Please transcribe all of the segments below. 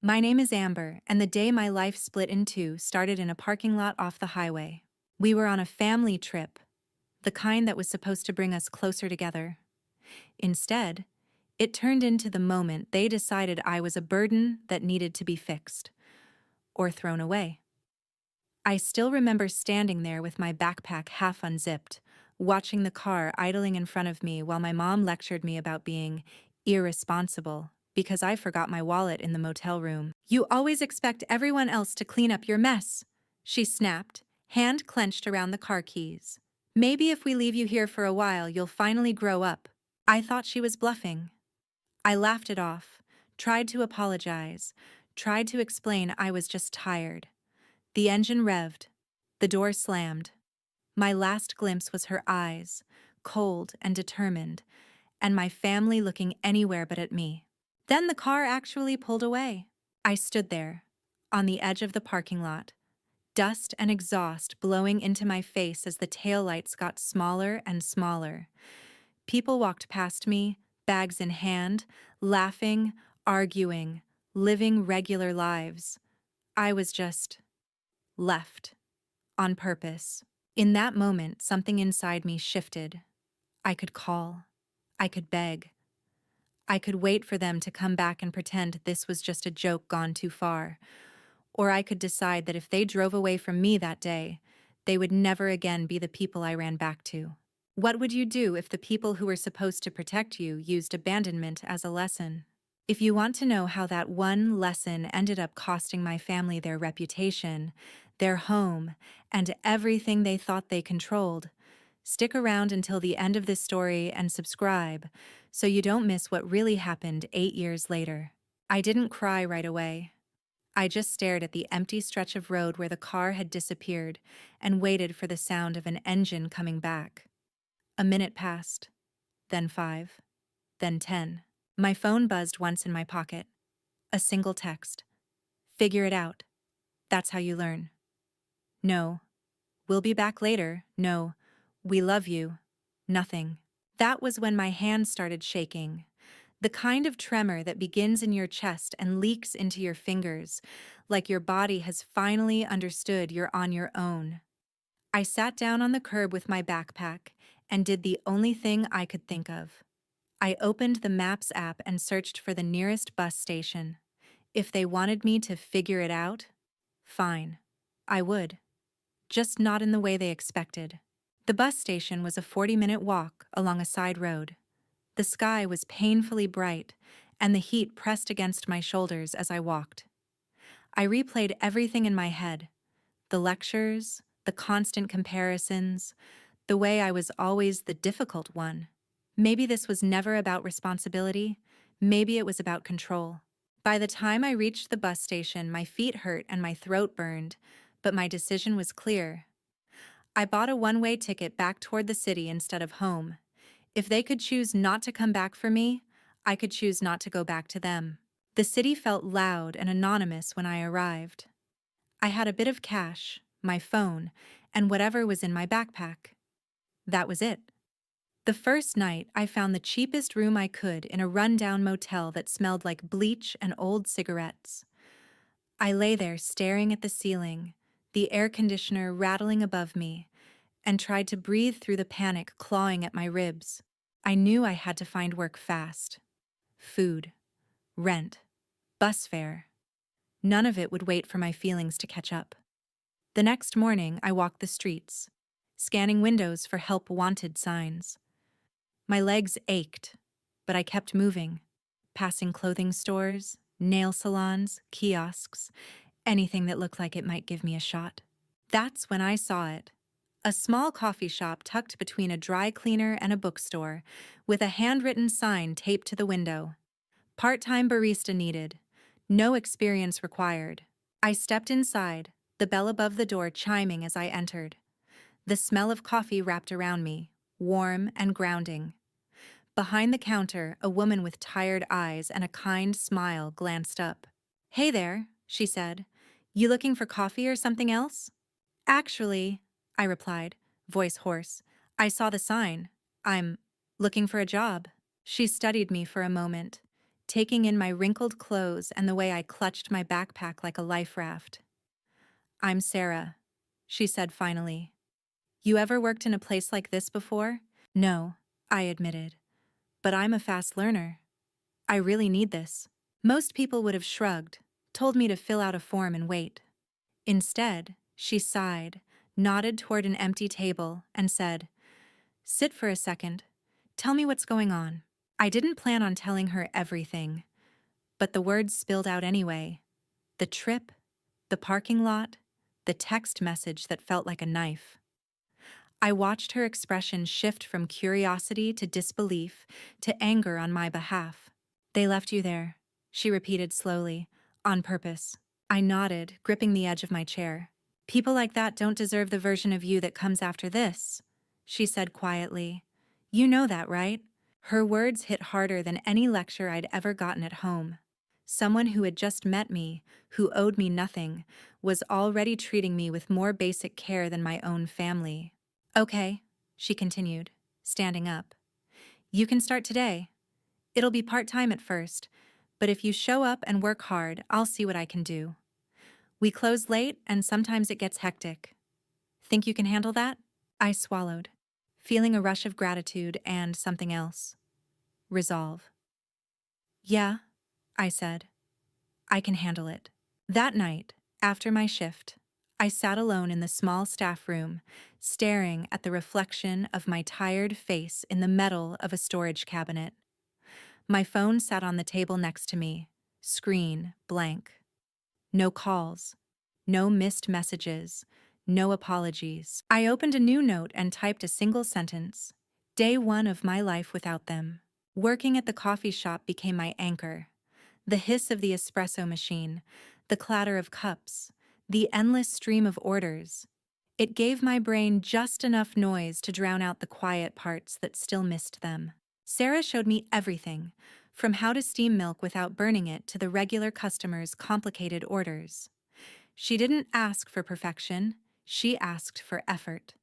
My name is Amber, and the day my life split in two started in a parking lot off the highway. We were on a family trip, the kind that was supposed to bring us closer together. Instead, it turned into the moment they decided I was a burden that needed to be fixed or thrown away. I still remember standing there with my backpack half unzipped, watching the car idling in front of me while my mom lectured me about being irresponsible because I forgot my wallet in the motel room. "You always expect everyone else to clean up your mess," she snapped, hand clenched around the car keys. "Maybe if we leave you here for a while, you'll finally grow up." I thought she was bluffing. I laughed it off, tried to apologize, tried to explain I was just tired. The engine revved. The door slammed. My last glimpse was her eyes, cold and determined, and my family looking anywhere but at me. Then the car actually pulled away. I stood there, on the edge of the parking lot, dust and exhaust blowing into my face as the taillights got smaller and smaller. People walked past me, bags in hand, laughing, arguing, living regular lives. I was just left, on purpose. In that moment, something inside me shifted. I could call. I could beg. I could wait for them to come back and pretend this was just a joke gone too far. Or I could decide that if they drove away from me that day, they would never again be the people I ran back to. What would you do if the people who were supposed to protect you used abandonment as a lesson? If you want to know how that one lesson ended up costing my family their reputation, their home, and everything they thought they controlled, stick around until the end of this story and subscribe so you don't miss what really happened 8 years later. I didn't cry right away. I just stared at the empty stretch of road where the car had disappeared and waited for the sound of an engine coming back. A minute passed, then 5, then 10. My phone buzzed once in my pocket. A single text. "Figure it out. That's how you learn." No. "We'll be back later." No. "We love you." Nothing. That was when my hand started shaking. The kind of tremor that begins in your chest and leaks into your fingers, like your body has finally understood you're on your own. I sat down on the curb with my backpack and did the only thing I could think of. I opened the Maps app and searched for the nearest bus station. If they wanted me to figure it out, fine. I would. Just not in the way they expected. The bus station was a 40-minute walk along a side road. The sky was painfully bright, and the heat pressed against my shoulders as I walked. I replayed everything in my head. The lectures, the constant comparisons, the way I was always the difficult one. Maybe this was never about responsibility. Maybe it was about control. By the time I reached the bus station, my feet hurt and my throat burned, but my decision was clear. I bought a one-way ticket back toward the city instead of home. If they could choose not to come back for me, I could choose not to go back to them. The city felt loud and anonymous when I arrived. I had a bit of cash, my phone, and whatever was in my backpack. That was it. The first night, I found the cheapest room I could in a rundown motel that smelled like bleach and old cigarettes. I lay there staring at the ceiling, the air conditioner rattling above me, and tried to breathe through the panic clawing at my ribs. I knew I had to find work fast. Food, rent, bus fare. None of it would wait for my feelings to catch up. The next morning, I walked the streets, scanning windows for help wanted signs. My legs ached, but I kept moving, passing clothing stores, nail salons, kiosks, anything that looked like it might give me a shot. That's when I saw it. A small coffee shop tucked between a dry cleaner and a bookstore, with a handwritten sign taped to the window. Part-time barista needed. No experience required. I stepped inside, the bell above the door chiming as I entered. The smell of coffee wrapped around me, warm and grounding. Behind the counter, a woman with tired eyes and a kind smile glanced up. "Hey there," she said. "You looking for coffee or something else?" "Actually," I replied, voice hoarse, "I saw the sign. I'm looking for a job." She studied me for a moment. taking in my wrinkled clothes and the way I clutched my backpack like a life raft. "I'm Sarah," she said finally. "You ever worked in a place like this before?" "No," I admitted. "But I'm a fast learner. I really need this." Most people would have shrugged, told me to fill out a form and wait. Instead, she sighed, nodded toward an empty table, and said, "Sit for a second. Tell me what's going on." I didn't plan on telling her everything, but the words spilled out anyway. The trip, the parking lot, the text message that felt like a knife. I watched her expression shift from curiosity to disbelief to anger on my behalf. "They left you there," she repeated slowly, "on purpose." I nodded, gripping the edge of my chair. "People like that don't deserve the version of you that comes after this," she said quietly. "You know that, right?" Her words hit harder than any lecture I'd ever gotten at home. Someone who had just met me, who owed me nothing, was already treating me with more basic care than my own family. "Okay," she continued, standing up. "You can start today. It'll be part-time at first, but if you show up and work hard, I'll see what I can do. We close late and sometimes it gets hectic. Think you can handle that?" I swallowed, feeling a rush of gratitude and something else. Resolve. "Yeah," I said. "I can handle it." That night, after my shift, I sat alone in the small staff room, staring at the reflection of my tired face in the metal of a storage cabinet. My phone sat on the table next to me, screen blank. No calls, no missed messages, no apologies. I opened a new note and typed a single sentence. Day 1 of my life without them. Working at the coffee shop became my anchor. The hiss of the espresso machine, the clatter of cups, the endless stream of orders. It gave my brain just enough noise to drown out the quiet parts that still missed them. Sarah showed me everything, from how to steam milk without burning it to the regular customers' complicated orders. She didn't ask for perfection, she asked for effort.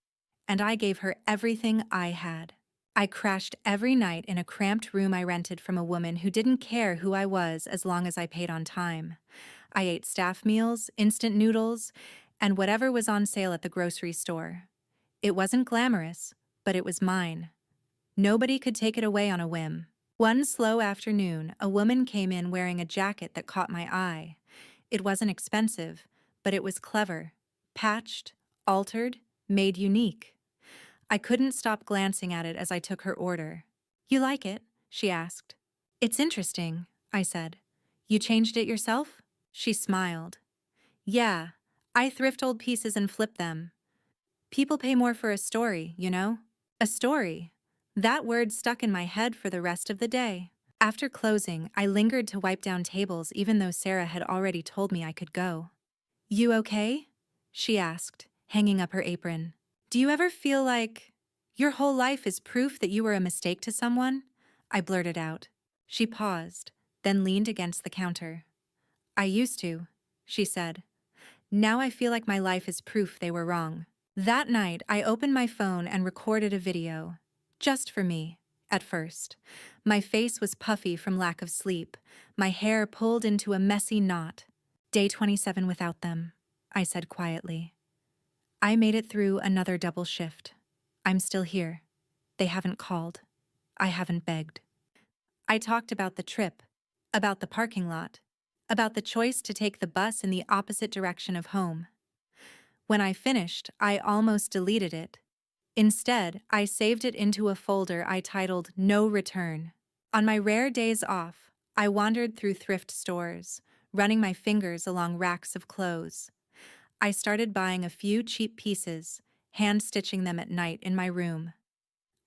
And I gave her everything I had. I crashed every night in a cramped room I rented from a woman who didn't care who I was as long as I paid on time. I ate staff meals, instant noodles, and whatever was on sale at the grocery store. It wasn't glamorous, but it was mine. Nobody could take it away on a whim. One slow afternoon, a woman came in wearing a jacket that caught my eye. It wasn't expensive, but it was clever, patched, altered, made unique. I couldn't stop glancing at it as I took her order. "You like it?" she asked. "It's interesting," I said. "You changed it yourself?" She smiled. "Yeah, I thrift old pieces and flip them. People pay more for a story, you know?" A story. That word stuck in my head for the rest of the day. After closing, I lingered to wipe down tables even though Sarah had already told me I could go. "You okay?" she asked, hanging up her apron. "Do you ever feel like your whole life is proof that you were a mistake to someone?" I blurted out. She paused, then leaned against the counter. "I used to," she said. "Now I feel like my life is proof they were wrong." That night, I opened my phone and recorded a video. Just for me, at first. My face was puffy from lack of sleep, my hair pulled into a messy knot. "Day 27 without them," I said quietly. "I made it through another double shift. I'm still here. They haven't called. I haven't begged." I talked about the trip, about the parking lot, about the choice to take the bus in the opposite direction of home. When I finished, I almost deleted it. Instead, I saved it into a folder I titled No Return. On my rare days off, I wandered through thrift stores, running my fingers along racks of clothes. I started buying a few cheap pieces, hand-stitching them at night in my room.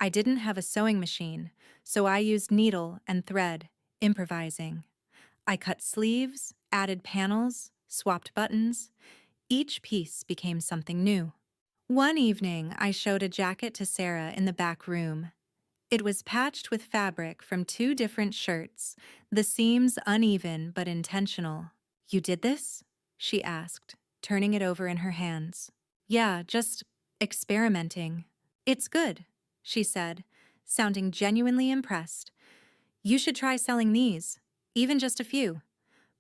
I didn't have a sewing machine, so I used needle and thread, improvising. I cut sleeves, added panels, swapped buttons. Each piece became something new. One evening, I showed a jacket to Sarah in the back room. It was patched with fabric from 2 different shirts, the seams uneven but intentional. "You did this?" she asked, turning it over in her hands. "Yeah, just experimenting." "It's good," she said, sounding genuinely impressed. "You should try selling these. Even just a few.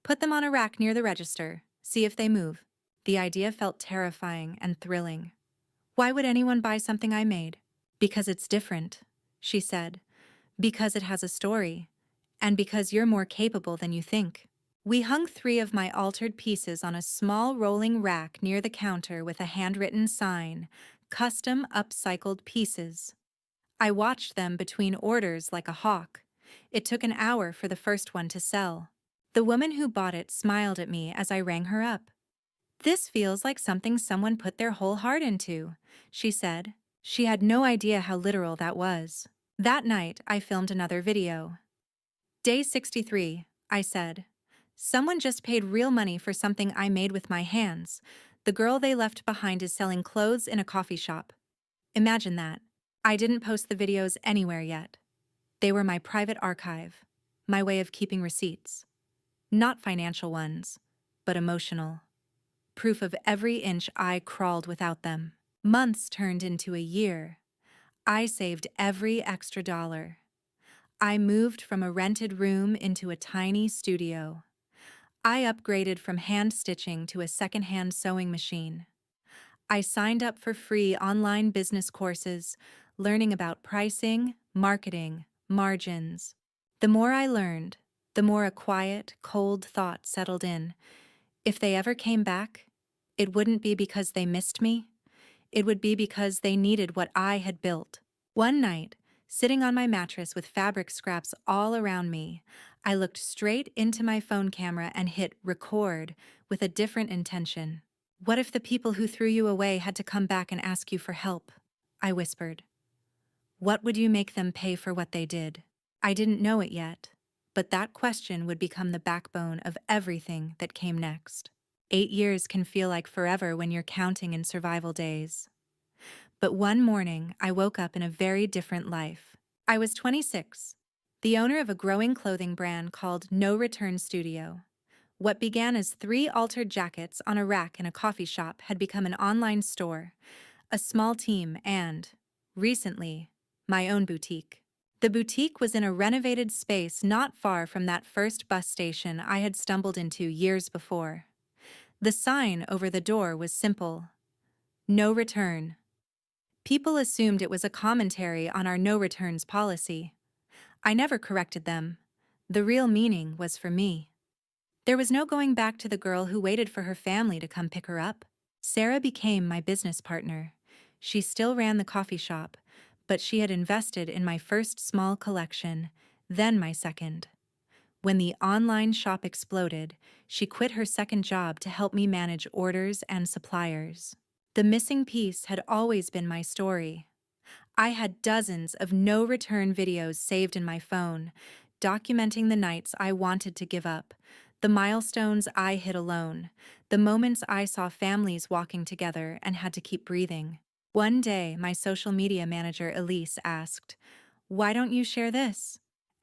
Put them on a rack near the register. See if they move. The idea felt terrifying and thrilling. Why would anyone buy something I made? Because it's different, she said. Because it has a story. And because you're more capable than you think. We hung 3 of my altered pieces on a small rolling rack near the counter with a handwritten sign, "Custom Upcycled Pieces." I watched them between orders like a hawk. It took an hour for the first one to sell. The woman who bought it smiled at me as I rang her up. "This feels like something someone put their whole heart into," she said. She had no idea how literal that was. That night, I filmed another video. "Day 63, I said. Someone just paid real money for something I made with my hands. The girl they left behind is selling clothes in a coffee shop." Imagine that. I didn't post the videos anywhere yet. They were my private archive, my way of keeping receipts. Not financial ones, but emotional. Proof of every inch I crawled without them. Months turned into a year. I saved every extra dollar. I moved from a rented room into a tiny studio. I upgraded from hand stitching to a secondhand sewing machine. I signed up for free online business courses, learning about pricing, marketing, margins. The more I learned, the more a quiet, cold thought settled in. If they ever came back, it wouldn't be because they missed me. It would be because they needed what I had built. One night, sitting on my mattress with fabric scraps all around me, I looked straight into my phone camera and hit record with a different intention. "What if the people who threw you away had to come back and ask you for help?" I whispered. "What would you make them pay for what they did?" I didn't know it yet, but that question would become the backbone of everything that came next. 8 years can feel like forever when you're counting in survival days. But one morning, I woke up in a very different life. I was 26, the owner of a growing clothing brand called No Return Studio. What began as 3 altered jackets on a rack in a coffee shop had become an online store, a small team, and, recently, my own boutique. The boutique was in a renovated space not far from that first bus station I had stumbled into years before. The sign over the door was simple: "No return." People assumed it was a commentary on our no returns policy. I never corrected them. The real meaning was for me. There was no going back to the girl who waited for her family to come pick her up. Sarah became my business partner. She still ran the coffee shop, but she had invested in my first small collection, then my second. When the online shop exploded, she quit her second job to help me manage orders and suppliers. The missing piece had always been my story. I had dozens of no-return videos saved in my phone, documenting the nights I wanted to give up, the milestones I hit alone, the moments I saw families walking together and had to keep breathing. One day, my social media manager Elise asked, "Why don't you share this?"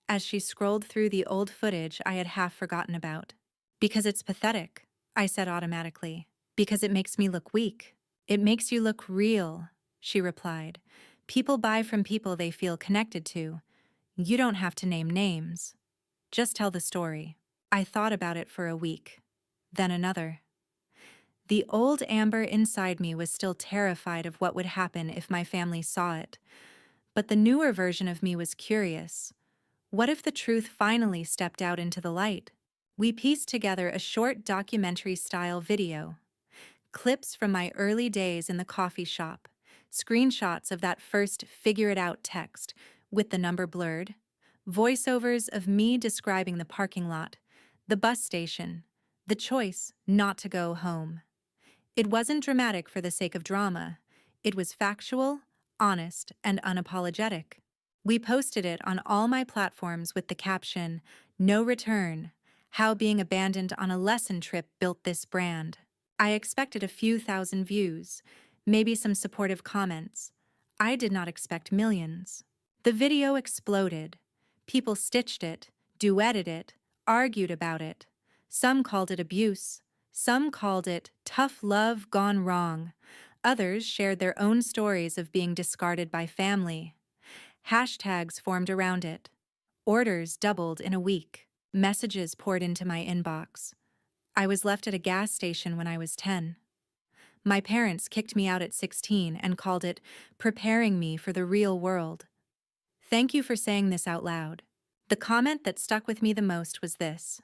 as she scrolled through the old footage I had half forgotten about. "Because it's pathetic," I said automatically. "Because it makes me look weak." "It makes you look real," she replied. "People buy from people they feel connected to. You don't have to name names. Just tell the story." I thought about it for a week, then another. The old Amber inside me was still terrified of what would happen if my family saw it. But the newer version of me was curious. What if the truth finally stepped out into the light? We pieced together a short documentary-style video. Clips from my early days in the coffee shop, screenshots of that first figure-it-out text with the number blurred, voiceovers of me describing the parking lot, the bus station, the choice not to go home. It wasn't dramatic for the sake of drama. It was factual, honest, and unapologetic. We posted it on all my platforms with the caption, "No Return: How Being Abandoned on a Lesson Trip Built This Brand." I expected a few thousand views, maybe some supportive comments. I did not expect millions. The video exploded. People stitched it, duetted it, argued about it. Some called it abuse. Some called it tough love gone wrong. Others shared their own stories of being discarded by family. Hashtags formed around it. Orders doubled in a week. Messages poured into my inbox. I was left at a gas station when I was 10. My parents kicked me out at 16 and called it preparing me for the real world. Thank you for saying this out loud. The comment that stuck with me the most was this: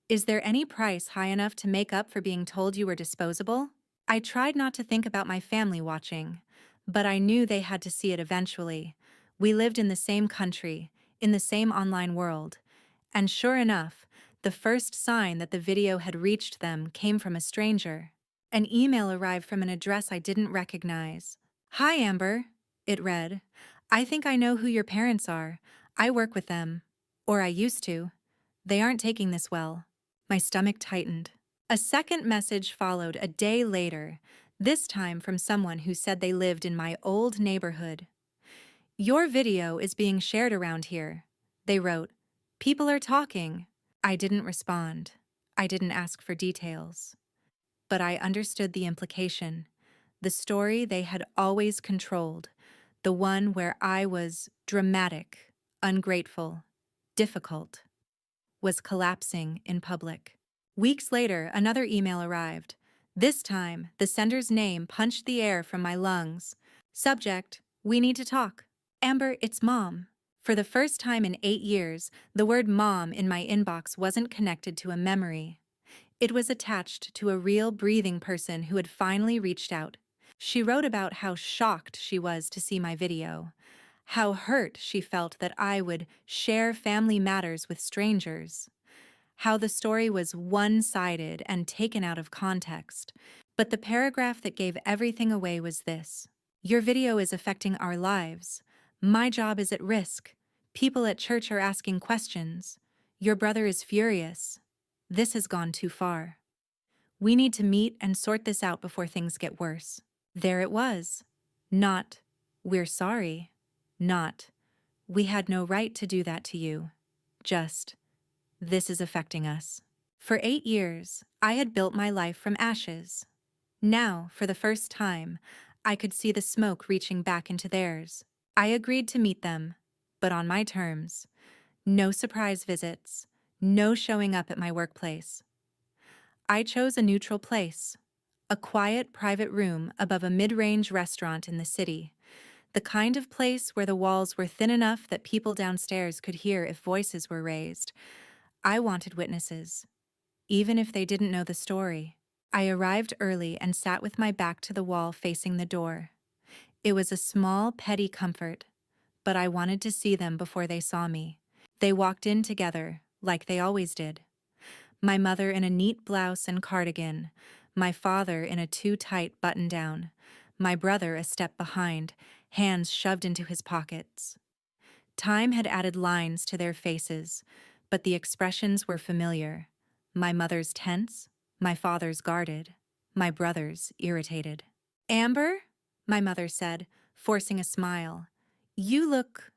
is there any price high enough to make up for being told you were disposable? I tried not to think about my family watching, but I knew they had to see it eventually. We lived in the same country, in the same online world, and sure enough, the first sign that the video had reached them came from a stranger. An email arrived from an address I didn't recognize. "Hi, Amber," it read. "I think I know who your parents are. I work with them. Or I used to. They aren't taking this well." My stomach tightened. A second message followed a day later, this time from someone who said they lived in my old neighborhood. "Your video is being shared around here," they wrote. "People are talking." I didn't respond. I didn't ask for details. But I understood the implication. The story they had always controlled, the one where I was dramatic, ungrateful, difficult, was collapsing in public. Weeks later, another email arrived. This time, the sender's name punched the air from my lungs. Subject: "We need to talk." "Amber, it's Mom." For the first time in 8 years, the word mom in my inbox wasn't connected to a memory. It was attached to a real breathing person who had finally reached out. She wrote about how shocked she was to see my video, how hurt she felt that I would share family matters with strangers, how the story was one-sided and taken out of context. But the paragraph that gave everything away was this: "Your video is affecting our lives. My job is at risk. People at church are asking questions. Your brother is furious. This has gone too far. We need to meet and sort this out before things get worse." There it was. Not, "We're sorry." Not, "We had no right to do that to you." Just, "This is affecting us." For 8 years, I had built my life from ashes. Now, for the first time, I could see the smoke reaching back into theirs. I agreed to meet them, but on my terms. No surprise visits, no showing up at my workplace. I chose a neutral place, a quiet private room above a mid-range restaurant in the city, the kind of place where the walls were thin enough that people downstairs could hear if voices were raised. I wanted witnesses, even if they didn't know the story. I arrived early and sat with my back to the wall facing the door. It was a small, petty comfort, but I wanted to see them before they saw me. They walked in together, like they always did. My mother in a neat blouse and cardigan, my father in a too-tight button-down, my brother a step behind, hands shoved into his pockets. Time had added lines to their faces, but the expressions were familiar. My mother's tense, my father's guarded, my brother's irritated. "Amber," my mother said, forcing a smile, "you look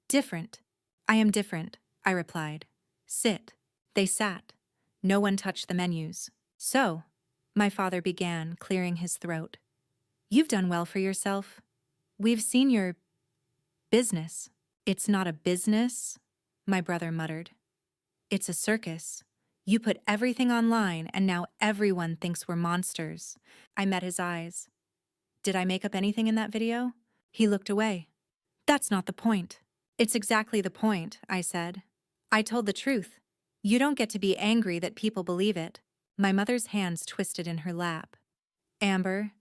different." "I am different," I replied. "Sit." They sat. No one touched the menus. "So," my father began, clearing his throat, "you've done well for yourself. We've seen your business." "It's not a business," my brother muttered. "It's a circus. You put everything online and now everyone thinks we're monsters." I met his eyes. "Did I make up anything in that video?" He looked away. "That's not the point." "It's exactly the point," I said. "I told the truth. You don't get to be angry that people believe it." My mother's hands twisted in her lap. "Amber,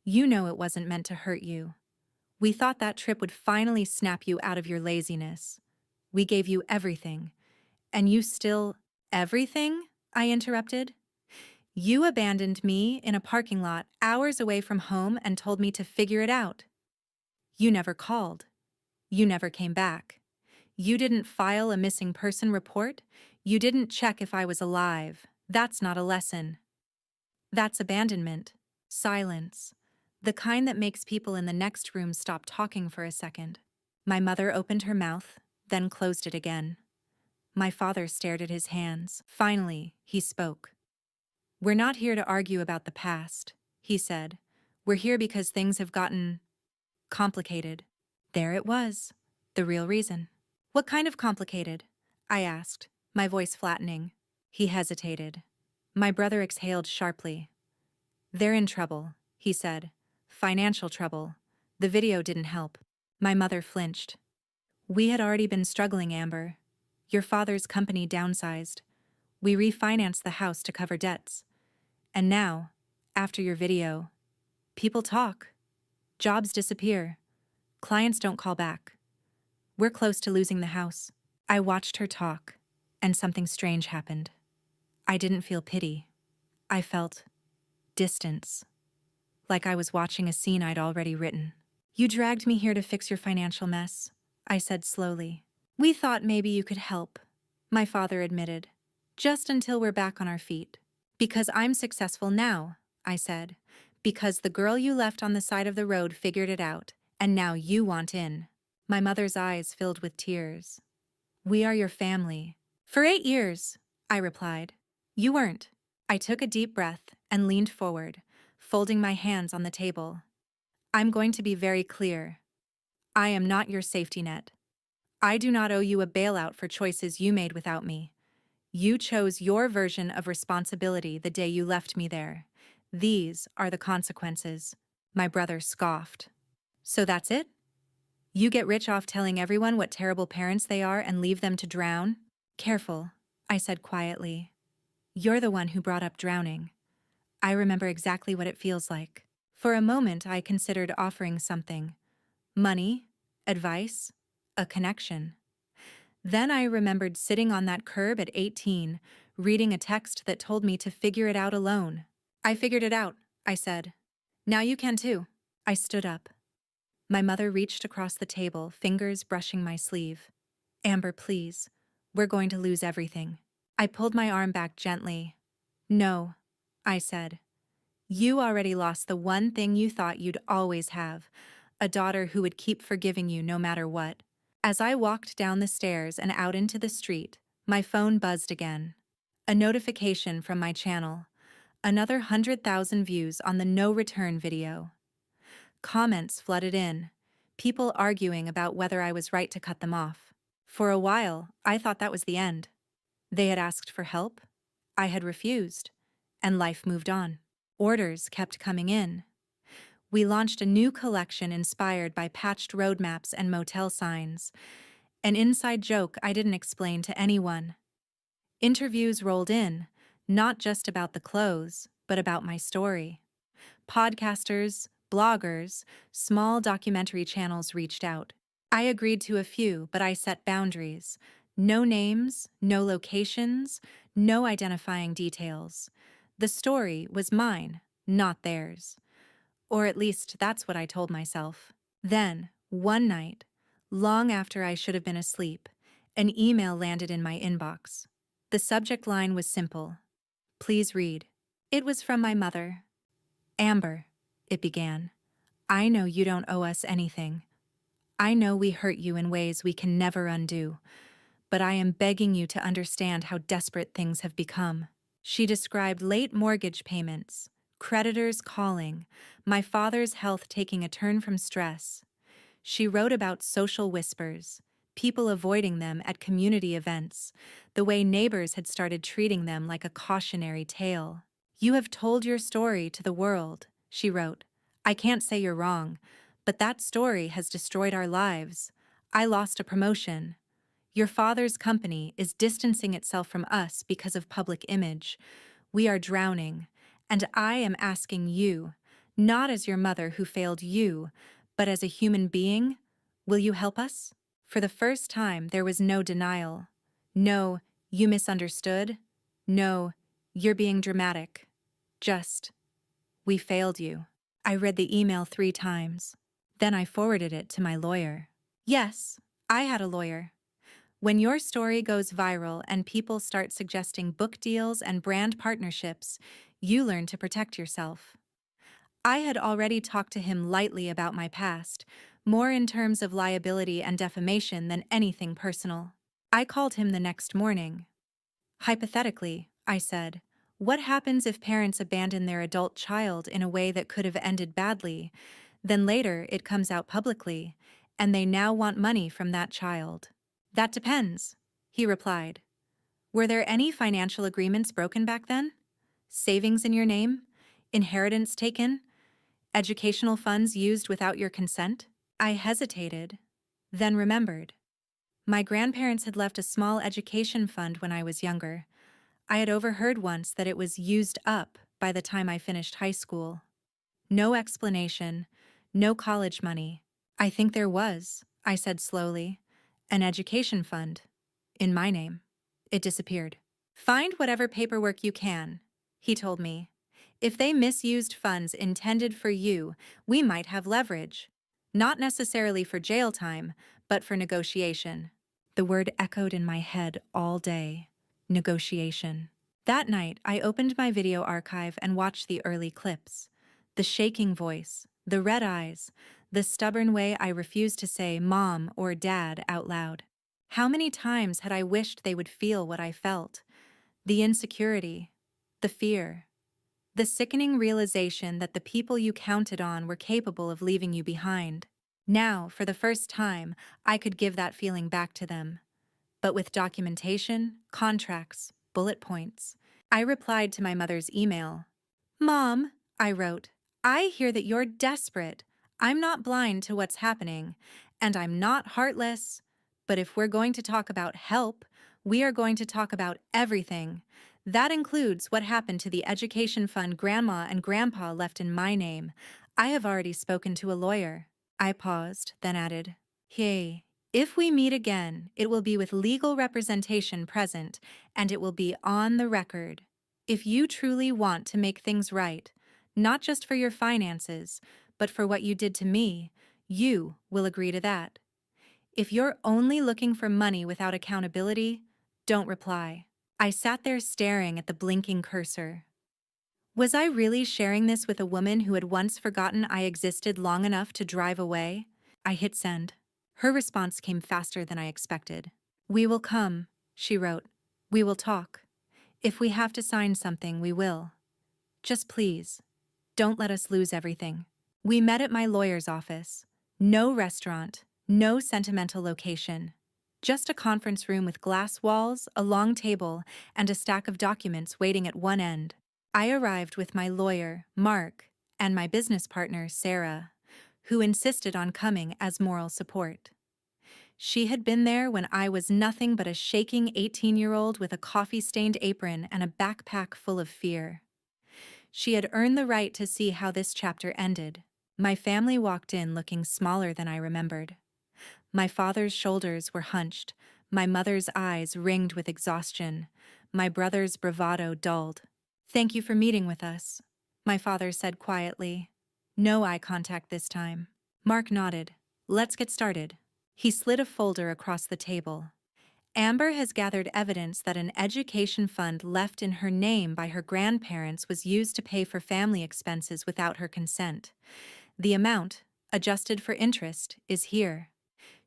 you know it wasn't meant to hurt you. We thought that trip would finally snap you out of your laziness. We gave you everything. And you still—" "Everything?" I interrupted. "You abandoned me in a parking lot hours away from home and told me to figure it out. You never called. You never came back. You didn't file a missing person report. You didn't check if I was alive. That's not a lesson. That's abandonment. Silence. The kind that makes people in the next room stop talking for a second." My mother opened her mouth, then closed it again. My father stared at his hands. Finally, he spoke. "We're not here to argue about the past," he said. "We're here because things have gotten complicated." There it was, the real reason. "What kind of complicated?" I asked. my voice flattening. He hesitated. My brother exhaled sharply. "They're in trouble," he said. "Financial trouble. The video didn't help." My mother flinched. "We had already been struggling, Amber. Your father's company downsized. We refinanced the house to cover debts. And now, after your video, people talk. Jobs disappear. Clients don't call back. We're close to losing the house." I watched her talk, and something strange happened. I didn't feel pity. I felt distance, like I was watching a scene I'd already written. "You dragged me here to fix your financial mess," I said slowly. "We thought maybe you could help," my father admitted. "Just until we're back on our feet." "Because I'm successful now," I said. "Because the girl you left on the side of the road figured it out, and now you want in." My mother's eyes filled with tears. "We are your family." "For 8 years," I replied. "You weren't." I took a deep breath and leaned forward, folding my hands on the table. "I'm going to be very clear. I am not your safety net. I do not owe you a bailout for choices you made without me. You chose your version of responsibility the day you left me there. These are the consequences." My brother scoffed. "So that's it? You get rich off telling everyone what terrible parents they are and leave them to drown?" "Careful," I said quietly. "You're the one who brought up drowning. I remember exactly what it feels like." For a moment, I considered offering something. Money, advice, a connection. Then I remembered sitting on that curb at 18, reading a text that told me to figure it out alone. "I figured it out," I said. "Now you can too." I stood up. My mother reached across the table, fingers brushing my sleeve. "Amber, please. We're going to lose everything." I pulled my arm back gently. "No," I said. "You already lost the one thing you thought you'd always have, a daughter who would keep forgiving you no matter what." As I walked down the stairs and out into the street, my phone buzzed again. A notification from my channel. Another 100,000 views on the no return video. Comments flooded in, people arguing about whether I was right to cut them off. For a while, I thought that was the end. They had asked for help, I had refused, and life moved on. Orders kept coming in. We launched a new collection inspired by patched roadmaps and motel signs. An inside joke I didn't explain to anyone. Interviews rolled in, not just about the clothes, but about my story. Podcasters, bloggers, small documentary channels reached out. I agreed to a few, but I set boundaries. No names, no locations, no identifying details. The story was mine, not theirs. Or at least that's what I told myself. Then, one night, long after I should have been asleep, an email landed in my inbox. The subject line was simple. "Please read." It was from my mother. "Amber," it began, "I know you don't owe us anything. I know we hurt you in ways we can never undo, but I am begging you to understand how desperate things have become." She described late mortgage payments, creditors calling, my father's health taking a turn from stress. She wrote about social whispers, people avoiding them at community events, the way neighbors had started treating them like a cautionary tale. "You have told your story to the world," she wrote. "I can't say you're wrong, but that story has destroyed our lives. I lost a promotion. Your father's company is distancing itself from us because of public image. We are drowning, and I am asking you, not as your mother who failed you, but as a human being, will you help us?" For the first time, there was no denial. No, "You misunderstood." No, "You're being dramatic." Just, "We failed you." I read the email 3 times. Then I forwarded it to my lawyer. Yes, I had a lawyer. When your story goes viral and people start suggesting book deals and brand partnerships, you learn to protect yourself. I had already talked to him lightly about my past, more in terms of liability and defamation than anything personal. I called him the next morning. "Hypothetically," I said, "what happens if parents abandon their adult child in a way that could have ended badly? Then later it comes out publicly, and they now want money from that child." "That depends," he replied. Were there any financial agreements broken back then? Savings in your name? Inheritance taken? Educational funds used without your consent? I hesitated, then remembered. My grandparents had left a small education fund when I was younger. I had overheard once that it was used up by the time I finished high school. No explanation, no college money. I think there was, I said slowly, an education fund. In my name. It disappeared. Find whatever paperwork you can, he told me. If they misused funds intended for you, we might have leverage. Not necessarily for jail time, but for negotiation. The word echoed in my head all day. Negotiation. That night, I opened my video archive and watched the early clips. The shaking voice, the red eyes, the stubborn way I refused to say mom or dad out loud. How many times had I wished they would feel what I felt? The insecurity, the fear, the sickening realization that the people you counted on were capable of leaving you behind. Now, for the first time, I could give that feeling back to them. But with documentation, contracts, bullet points. I replied to my mother's email. Mom, I wrote, I hear that you're desperate. I'm not blind to what's happening, and I'm not heartless. But if we're going to talk about help, we are going to talk about everything. That includes what happened to the education fund Grandma and Grandpa left in my name. I have already spoken to a lawyer. I paused, then added, Hey, if we meet again, it will be with legal representation present, and it will be on the record. If you truly want to make things right, not just for your finances, but for what you did to me, you will agree to that. If you're only looking for money without accountability, don't reply. I sat there staring at the blinking cursor. Was I really sharing this with a woman who had once forgotten I existed long enough to drive away? I hit send. Her response came faster than I expected. We will come, she wrote. We will talk. If we have to sign something, we will. Just please, don't let us lose everything. We met at my lawyer's office. No restaurant, no sentimental location. Just a conference room with glass walls, a long table, and a stack of documents waiting at one end. I arrived with my lawyer, Mark, and my business partner, Sarah, who insisted on coming as moral support. She had been there when I was nothing but a shaking 18-year-old with a coffee-stained apron and a backpack full of fear. She had earned the right to see how this chapter ended. My family walked in looking smaller than I remembered. My father's shoulders were hunched, my mother's eyes ringed with exhaustion, my brother's bravado dulled. Thank you for meeting with us, my father said quietly. No eye contact this time. Mark nodded. Let's get started. He slid a folder across the table. Amber has gathered evidence that an education fund left in her name by her grandparents was used to pay for family expenses without her consent. The amount, adjusted for interest, is here.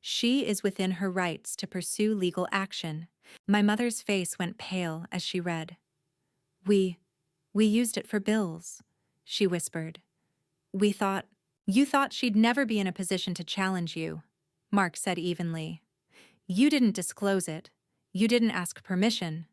She is within her rights to pursue legal action. My mother's face went pale as she read. We used it for bills, she whispered. You thought she'd never be in a position to challenge you, Mark said evenly. You didn't disclose it. You didn't ask permission.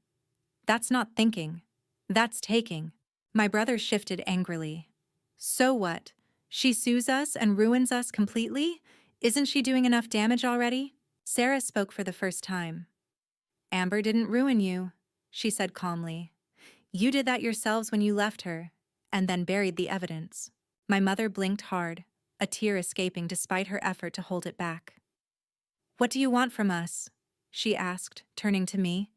That's not thinking. That's taking. My brother shifted angrily. So what? She sues us and ruins us completely? Isn't she doing enough damage already? Sarah spoke for the first time. Amber didn't ruin you, she said calmly. You did that yourselves when you left her, and then buried the evidence. My mother blinked hard, a tear escaping despite her effort to hold it back. What do you want from us? She asked, turning to me.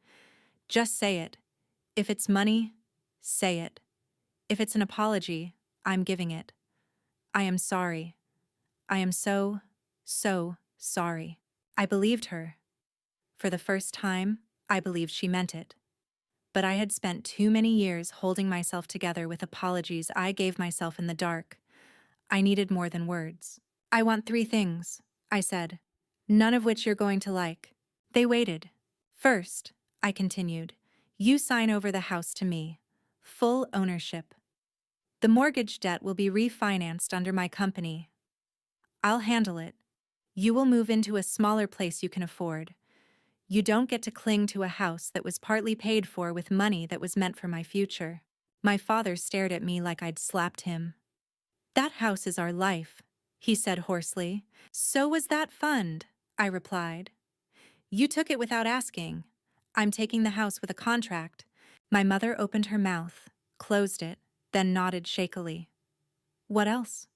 Just say it. If it's money, say it. If it's an apology, I'm giving it. I am sorry. I am so sorry. I believed her. For the first time, I believed she meant it. But I had spent too many years holding myself together with apologies I gave myself in the dark. I needed more than words. I want 3 things, I said, none of which you're going to like. They waited. First, I continued, you sign over the house to me. Full ownership. The mortgage debt will be refinanced under my company. I'll handle it. You will move into a smaller place you can afford. You don't get to cling to a house that was partly paid for with money that was meant for my future. My father stared at me like I'd slapped him. That house is our life, he said hoarsely. So was that fund, I replied. You took it without asking. I'm taking the house with a contract. My mother opened her mouth, closed it, then nodded shakily. What else?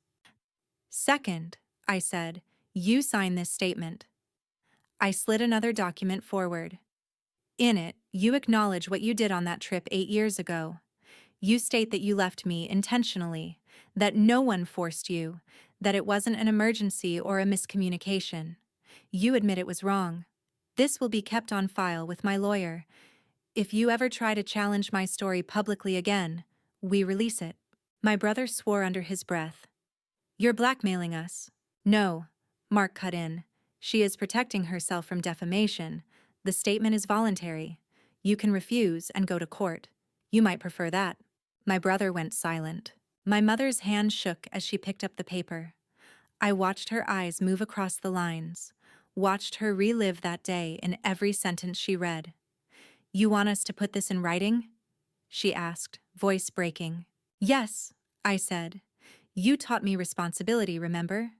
Second, I said, you sign this statement. I slid another document forward. In it, you acknowledge what you did on that trip 8 years ago. You state that you left me intentionally, that no one forced you, that it wasn't an emergency or a miscommunication. You admit it was wrong. This will be kept on file with my lawyer. If you ever try to challenge my story publicly again, we release it. My brother swore under his breath. You're blackmailing us. No, Mark cut in. She is protecting herself from defamation. The statement is voluntary. You can refuse and go to court. You might prefer that. My brother went silent. My mother's hand shook as she picked up the paper. I watched her eyes move across the lines, watched her relive that day in every sentence she read. You want us to put this in writing? She asked, voice breaking. Yes, I said. You taught me responsibility, remember?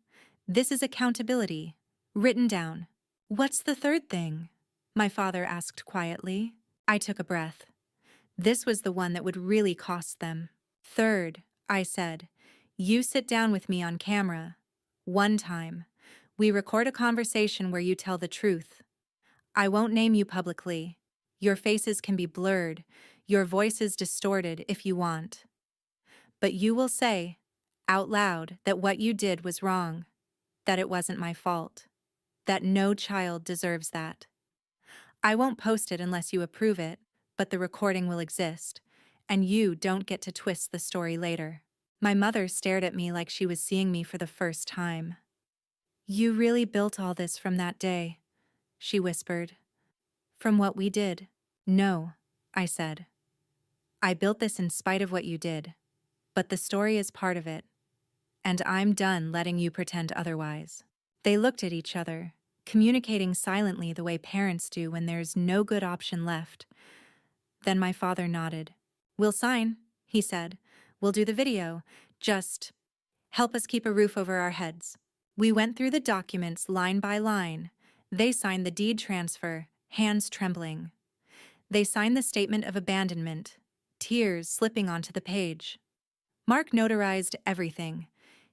This is accountability. Written down. What's the third thing? My father asked quietly. I took a breath. This was the one that would really cost them. Third, I said, you sit down with me on camera. One time. We record a conversation where you tell the truth. I won't name you publicly. Your faces can be blurred, your voices distorted if you want. But you will say, out loud, that what you did was wrong, that it wasn't my fault, that no child deserves that. I won't post it unless you approve it, but the recording will exist, and you don't get to twist the story later. My mother stared at me like she was seeing me for the first time. You really built all this from that day, she whispered. From what we did. No, I said. I built this in spite of what you did, but the story is part of it, and I'm done letting you pretend otherwise. They looked at each other, communicating silently the way parents do when there's no good option left. Then my father nodded. We'll sign, he said. We'll do the video. Just help us keep a roof over our heads. We went through the documents line by line. They signed the deed transfer, hands trembling. They signed the statement of abandonment, tears slipping onto the page. Mark notarized everything,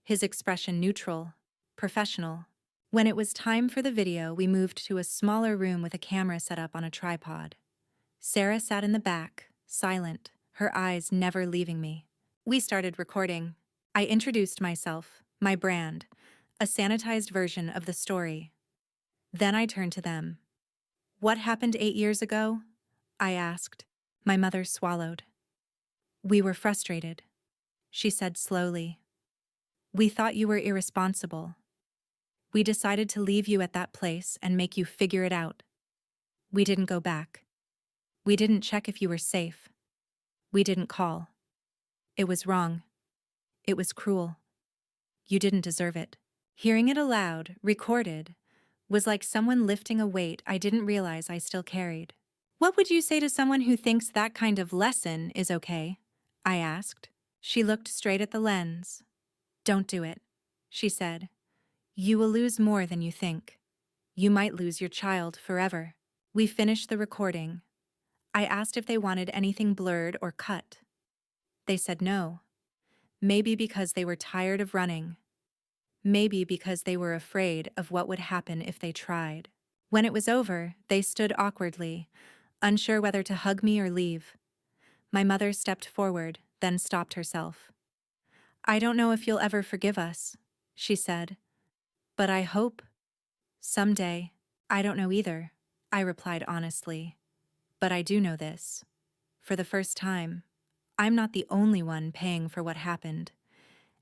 his expression neutral, professional. When it was time for the video, we moved to a smaller room with a camera set up on a tripod. Sarah sat in the back, silent, her eyes never leaving me. We started recording. I introduced myself, my brand, a sanitized version of the story. Then I turned to them. What happened 8 years ago? I asked. My mother swallowed. We were frustrated, she said slowly. We thought you were irresponsible. We decided to leave you at that place and make you figure it out. We didn't go back. We didn't check if you were safe. We didn't call. It was wrong. It was cruel. You didn't deserve it. Hearing it aloud, recorded, was like someone lifting a weight I didn't realize I still carried. What would you say to someone who thinks that kind of lesson is okay? I asked. She looked straight at the lens. Don't do it, she said. You will lose more than you think. You might lose your child forever. We finished the recording. I asked if they wanted anything blurred or cut. They said no. Maybe because they were tired of running. Maybe because they were afraid of what would happen if they tried. When it was over, they stood awkwardly, unsure whether to hug me or leave. My mother stepped forward, then stopped herself. I don't know if you'll ever forgive us, she said. But I hope. Someday. I don't know either, I replied honestly. But I do know this. For the first time, I'm not the only one paying for what happened.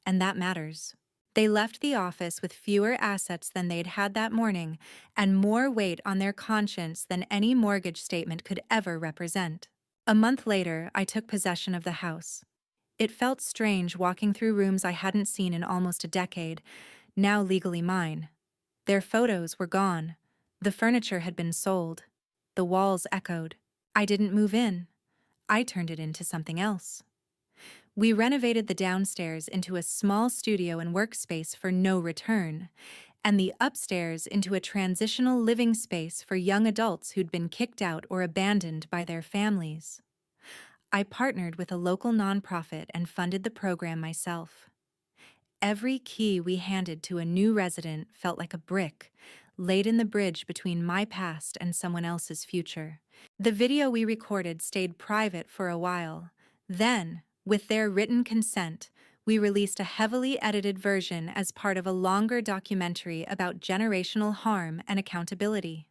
And that matters. They left the office with fewer assets than they'd had that morning and more weight on their conscience than any mortgage statement could ever represent. A month later, I took possession of the house. It felt strange walking through rooms I hadn't seen in almost a decade, now legally mine. Their photos were gone. The furniture had been sold. The walls echoed. I didn't move in. I turned it into something else. We renovated the downstairs into a small studio and workspace for no return, and the upstairs into a transitional living space for young adults who'd been kicked out or abandoned by their families. I partnered with a local nonprofit and funded the program myself. Every key we handed to a new resident felt like a brick, laid in the bridge between my past and someone else's future. The video we recorded stayed private for a while. Then, with their written consent, we released a heavily edited version as part of a longer documentary about generational harm and accountability.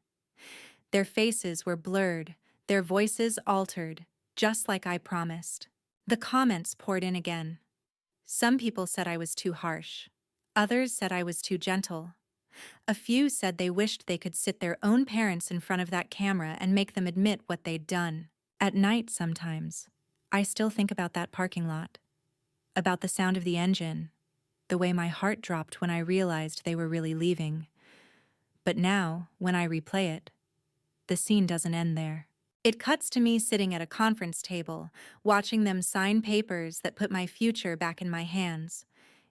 Their faces were blurred, their voices altered, just like I promised. The comments poured in again. Some people said I was too harsh. Others said I was too gentle. A few said they wished they could sit their own parents in front of that camera and make them admit what they'd done. At night, sometimes, I still think about that parking lot, about the sound of the engine, the way my heart dropped when I realized they were really leaving. But now, when I replay it, the scene doesn't end there. It cuts to me sitting at a conference table, watching them sign papers that put my future back in my hands.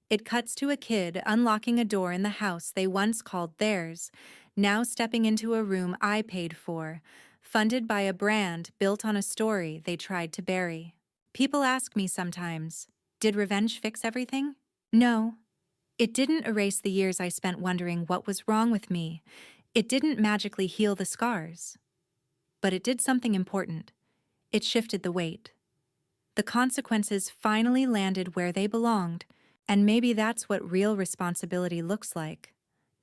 It cuts to a kid unlocking a door in the house they once called theirs, now stepping into a room I paid for, funded by a brand built on a story they tried to bury. People ask me sometimes, did revenge fix everything? No. It didn't erase the years I spent wondering what was wrong with me. It didn't magically heal the scars. But it did something important. It shifted the weight. The consequences finally landed where they belonged, and maybe that's what real responsibility looks like.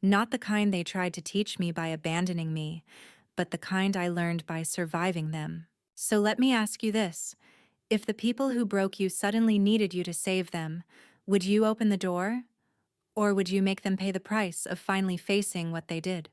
Not the kind they tried to teach me by abandoning me, but the kind I learned by surviving them. So let me ask you this. If the people who broke you suddenly needed you to save them, would you open the door? Or would you make them pay the price of finally facing what they did?